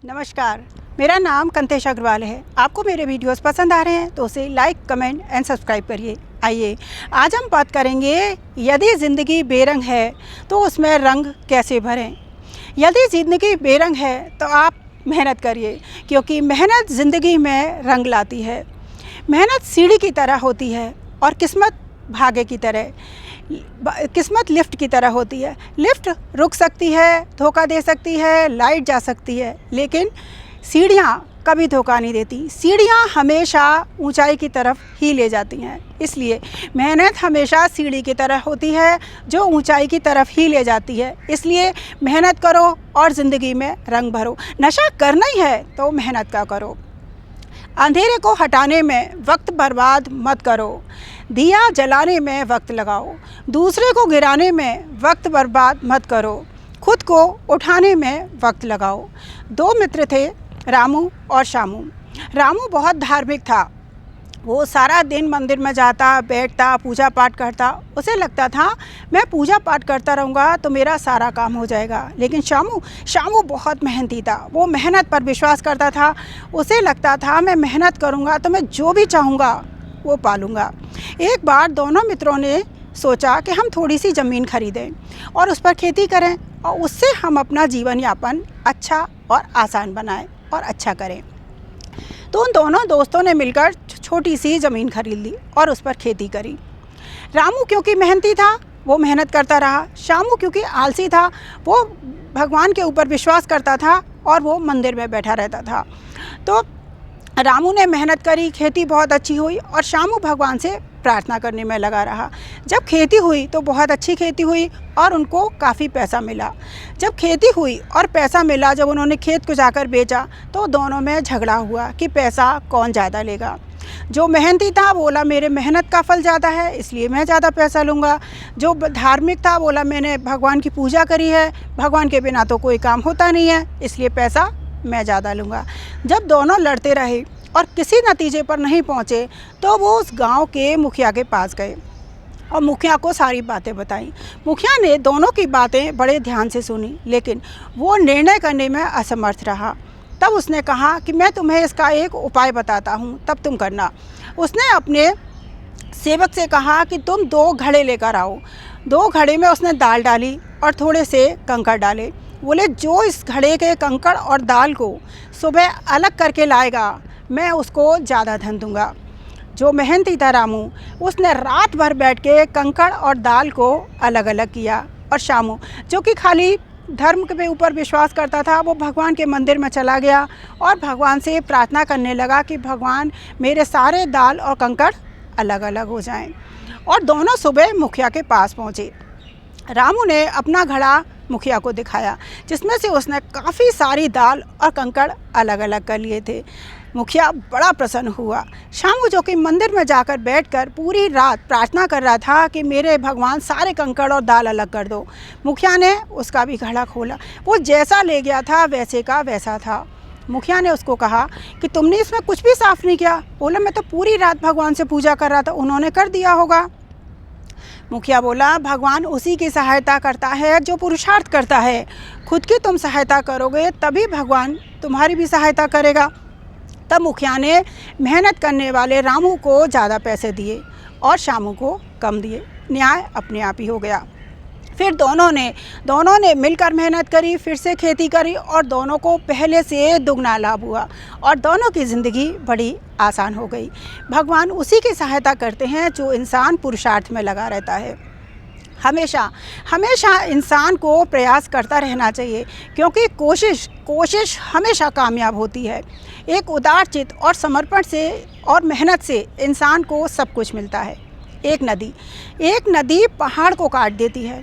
नमस्कार, मेरा नाम कंतेश अग्रवाल है। आपको मेरे वीडियोस पसंद आ रहे हैं तो उसे लाइक, कमेंट एंड सब्सक्राइब करिए। आइए आज हम बात करेंगे, यदि ज़िंदगी बेरंग है तो उसमें रंग कैसे भरें। यदि ज़िंदगी बेरंग है तो आप मेहनत करिए, क्योंकि मेहनत ज़िंदगी में रंग लाती है। मेहनत सीढ़ी की तरह होती है और किस्मत भागे की तरह। किस्मत लिफ्ट की तरह होती है। लिफ्ट रुक सकती है, धोखा दे सकती है, लाइट जा सकती है, लेकिन सीढ़ियाँ कभी धोखा नहीं देती। सीढ़ियाँ हमेशा ऊंचाई की तरफ ही ले जाती हैं। इसलिए मेहनत हमेशा सीढ़ी की तरह होती है जो ऊंचाई की तरफ ही ले जाती है। इसलिए मेहनत करो और ज़िंदगी में रंग भरो। नशा करना ही है तो मेहनत का करो। अंधेरे को हटाने में वक्त बर्बाद मत करो। दिया जलाने में वक्त लगाओ। दूसरे को गिराने में वक्त बर्बाद मत करो। खुद को उठाने में वक्त लगाओ। दो मित्र थे, रामू और श्यामू। रामू बहुत धार्मिक था। वो सारा दिन मंदिर में जाता, बैठता, पूजा पाठ करता। उसे लगता था मैं पूजा पाठ करता रहूँगा तो मेरा सारा काम हो जाएगा। लेकिन श्यामू बहुत मेहनती था। वो मेहनत पर विश्वास करता था। उसे लगता था मैं मेहनत करूँगा तो मैं जो भी चाहूँगा वो पालूँगा। एक बार दोनों मित्रों ने सोचा कि हम थोड़ी सी ज़मीन खरीदें और उस पर खेती करें और उससे हम अपना जीवन यापन अच्छा और आसान बनाएं और अच्छा करें। तो उन दोनों दोस्तों ने मिलकर छोटी सी ज़मीन खरीद ली और उस पर खेती करी। रामू क्योंकि मेहनती था वो मेहनत करता रहा। श्यामू क्योंकि आलसी था वो भगवान के ऊपर विश्वास करता था और वो मंदिर में बैठा रहता था। तो रामू ने मेहनत करी, खेती बहुत अच्छी हुई और श्यामू भगवान से प्रार्थना करने में लगा रहा। जब खेती हुई तो बहुत अच्छी खेती हुई और उनको काफ़ी पैसा मिला। जब खेती हुई और पैसा मिला, जब उन्होंने खेत को जाकर बेचा तो दोनों में झगड़ा हुआ कि पैसा कौन ज़्यादा लेगा। जो मेहनती था बोला मेरे मेहनत का फल ज़्यादा है इसलिए मैं ज़्यादा पैसा लूँगा। जो धार्मिक था बोला मैंने भगवान की पूजा करी है, भगवान के बिना तो कोई काम होता नहीं है, इसलिए पैसा मैं ज़्यादा लूँगा। जब दोनों लड़ते रहे और किसी नतीजे पर नहीं पहुँचे तो वो उस गांव के मुखिया के पास गए और मुखिया को सारी बातें बताई। मुखिया ने दोनों की बातें बड़े ध्यान से सुनी, लेकिन वो निर्णय करने में असमर्थ रहा। तब उसने कहा कि मैं तुम्हें इसका एक उपाय बताता हूँ, तब तुम करना। उसने अपने सेवक से कहा कि तुम 2 घड़े लेकर आओ। 2 घड़े में उसने दाल डाली और थोड़े से कंकड़ डाले। बोले जो इस घड़े के कंकड़ और दाल को सुबह अलग करके लाएगा मैं उसको ज़्यादा धन दूंगा। जो मेहनती था रामू, उसने रात भर बैठ के कंकड़ और दाल को अलग अलग किया। और श्यामू जो कि खाली धर्म के ऊपर विश्वास करता था वो भगवान के मंदिर में चला गया और भगवान से प्रार्थना करने लगा कि भगवान मेरे सारे दाल और कंकड़ अलग अलग हो जाएं। और दोनों सुबह मुखिया के पास पहुँचे। रामू ने अपना घड़ा मुखिया को दिखाया जिसमें से उसने काफ़ी सारी दाल और कंकड़ अलग अलग कर लिए थे। मुखिया बड़ा प्रसन्न हुआ। श्यामू जो कि मंदिर में जाकर बैठकर पूरी रात प्रार्थना कर रहा था कि मेरे भगवान सारे कंकड़ और दाल अलग कर दो। मुखिया ने उसका भी घड़ा खोला। वो जैसा ले गया था वैसे का वैसा था। मुखिया ने उसको कहा कि तुमने इसमें कुछ भी साफ़ नहीं किया। बोला मैं तो पूरी रात भगवान से पूजा कर रहा था, उन्होंने कर दिया होगा। मुखिया बोला भगवान उसी की सहायता करता है जो पुरुषार्थ करता है। खुद की तुम सहायता करोगे तभी भगवान तुम्हारी भी सहायता करेगा। तब मुखिया ने मेहनत करने वाले रामू को ज़्यादा पैसे दिए और श्यामू को कम दिए। न्याय अपने आप ही हो गया। फिर दोनों ने मिलकर मेहनत करी, फिर से खेती करी और दोनों को पहले से दुगना लाभ हुआ और दोनों की ज़िंदगी बड़ी आसान हो गई। भगवान उसी की सहायता करते हैं जो इंसान पुरुषार्थ में लगा रहता है। हमेशा इंसान को प्रयास करता रहना चाहिए, क्योंकि कोशिश हमेशा कामयाब होती है। एक उदार चित्त और समर्पण से और मेहनत से इंसान को सब कुछ मिलता है। एक नदी पहाड़ को काट देती है।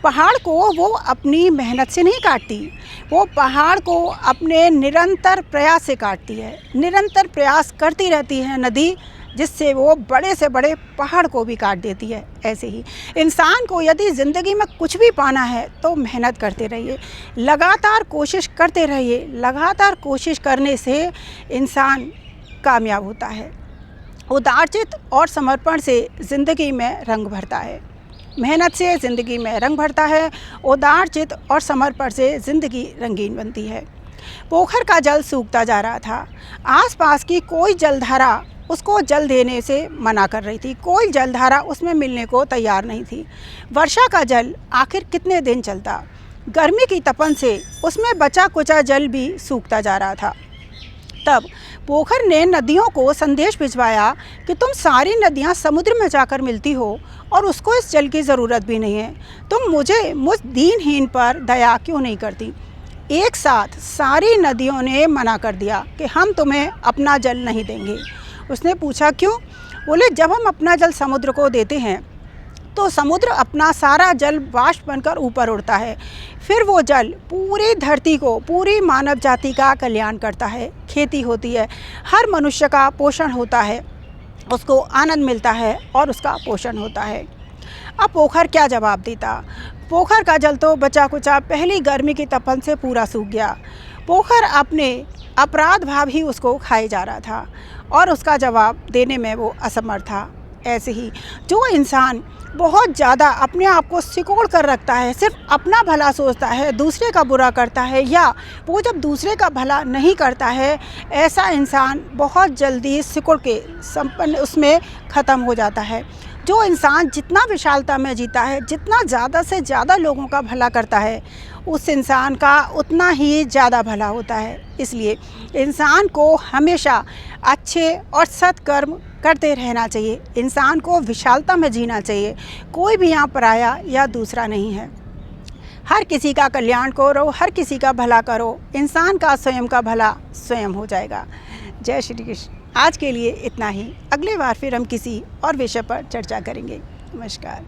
पहाड़ को वो अपनी मेहनत से नहीं काटती, वो पहाड़ को अपने निरंतर प्रयास से काटती है। निरंतर प्रयास करती रहती है नदी, जिससे वो बड़े से बड़े पहाड़ को भी काट देती है। ऐसे ही इंसान को यदि ज़िंदगी में कुछ भी पाना है तो मेहनत करते रहिए, लगातार कोशिश करते रहिए। लगातार कोशिश करने से इंसान कामयाब होता है। उदारचित और समर्पण से ज़िंदगी में रंग भरता है। मेहनत से ज़िंदगी में रंग भरता है। उदारचित और समर्पण से ज़िंदगी रंगीन बनती है। पोखर का जल सूखता जा रहा था। आसपास की कोई जलधारा उसको जल देने से मना कर रही थी, कोई जलधारा उसमें मिलने को तैयार नहीं थी। वर्षा का जल आखिर कितने दिन चलता? गर्मी की तपन से उसमें बचा कुचा जल भी सूखता जा रहा था। तब पोखर ने नदियों को संदेश भिजवाया कि तुम सारी नदियाँ समुद्र में जाकर मिलती हो और उसको इस जल की ज़रूरत भी नहीं है। तुम मुझ दीनहीन पर दया क्यों नहीं करती? एक साथ सारी नदियों ने मना कर दिया कि हम तुम्हें अपना जल नहीं देंगे। उसने पूछा क्यों? बोले जब हम अपना जल समुद्र को देते हैं तो समुद्र अपना सारा जल वाष्प बनकर ऊपर उड़ता है। फिर वो जल पूरी धरती को, पूरी मानव जाति का कल्याण करता है। खेती होती है, हर मनुष्य का पोषण होता है, उसको आनंद मिलता है और उसका पोषण होता है। अब पोखर क्या जवाब देता? पोखर का जल तो बचा कुचा पहली गर्मी की तपन से पूरा सूख गया। पोखर अपने अपराध भाव ही उसको खाए जा रहा था और उसका जवाब देने में वो असमर्थ था। ऐसे ही जो इंसान बहुत ज़्यादा अपने आप को सिकोड़ कर रखता है, सिर्फ अपना भला सोचता है, दूसरे का बुरा करता है, या वो जब दूसरे का भला नहीं करता है, ऐसा इंसान बहुत जल्दी सिकुड़ के संपन्न उसमें ख़त्म हो जाता है। जो इंसान जितना विशालता में जीता है, जितना ज़्यादा से ज़्यादा लोगों का भला करता है, उस इंसान का उतना ही ज़्यादा भला होता है। इसलिए इंसान को हमेशा अच्छे और सत्कर्म करते रहना चाहिए। इंसान को विशालता में जीना चाहिए। कोई भी यहाँ पराया या दूसरा नहीं है। हर किसी का कल्याण करो, हर किसी का भला करो। इंसान का स्वयं का भला स्वयं हो जाएगा। जय श्री कृष्ण। आज के लिए इतना ही। अगली बार फिर हम किसी और विषय पर चर्चा करेंगे। नमस्कार।